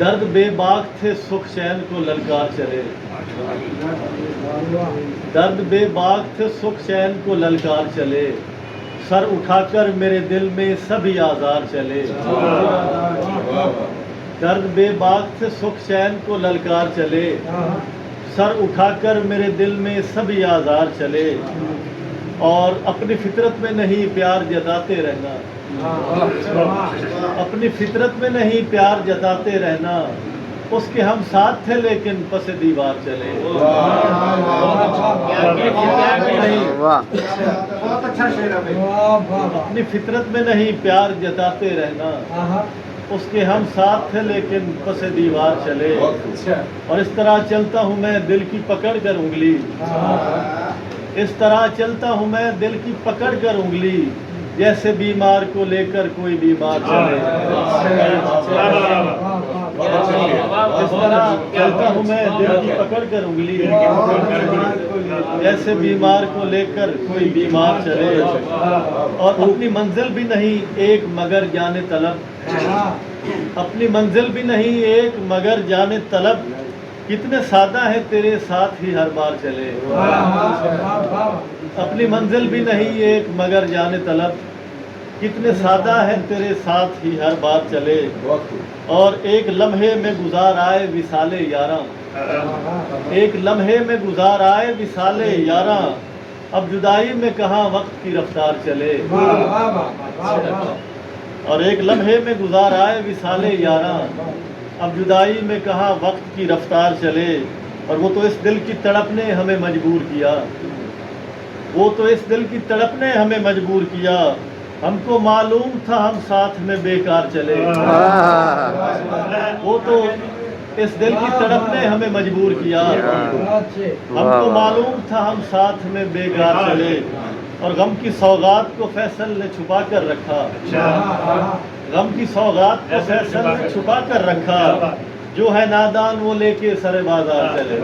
درد بے باک تھے سکھ چین کو للکار چلے، درد بے باک تھے سکھ چین کو للکار چلے، سر اٹھا کر میرے دل میں سبھی آزار چلے۔ درد بے باک تھے سکھ چین کو للکار چلے، سر اٹھا کر میرے دل میں سبھی آزار چلے، اور اپنی فطرت میں نہیں پیار جتاتے رہنا، اپنی فطرت میں نہیں پیار جتاتے رہنا، اس کے ہم ساتھ تھے لیکن پس دیوار چلے۔ اپنی فطرت میں نہیں پیار جتاتے رہنا، اس کے ہم ساتھ تھے لیکن پس دیوار چلے، اور اس طرح چلتا ہوں میں دل کی پکڑ کر انگلی، اس طرح چلتا ہوں میں دل کی پکڑ کر انگلی، جیسے بیمار کو لے کر کوئی بیمار چلے۔ اس طرح چلتا ہوں میں دل کی پکڑ کر انگلی، جیسے بیمار کو لے کر کوئی بیمار چلے، اور اپنی منزل بھی نہیں ایک مگر جانے طلب، اپنی منزل بھی نہیں ایک مگر جانے طلب، کتنے سادہ ہے تیرے ساتھ ہی ہر بار چلے۔ اپنی منزل بھی نہیں ایک مگر جانے طلب، کتنے سادہ ہے تیرے ساتھ ہی ہر بار چلے، اور ایک لمحے میں گزار آئے وصال یاراں، ایک لمحے میں گزار آئے وصال یاراں، اب جدائی میں کہاں وقت کی رفتار چلے۔ اور ایک لمحے میں گزار آئے وصال یاراں، اب جدائی میں کہاں وقت کی رفتار چلے، اور وہ تو اس دل کی تڑپ نے ہمیں مجبور کیا، وہ تو اس دل کی تڑپ نے ہمیں مجبور کیا، ہم کو معلوم تھا ہم ساتھ میں بیکار چلے۔ وہ تو اس دل کی تڑپ نے ہمیں مجبور کیا، ہم کو معلوم تھا ہم ساتھ میں بیکار چلے، اور غم کی سوغات کو فیصل نے چھپا کر رکھا، غم کی سوغات کو فیصل نے چھپا کر رکھا، جو ہے نادان وہ لے کے سر بازار چلے۔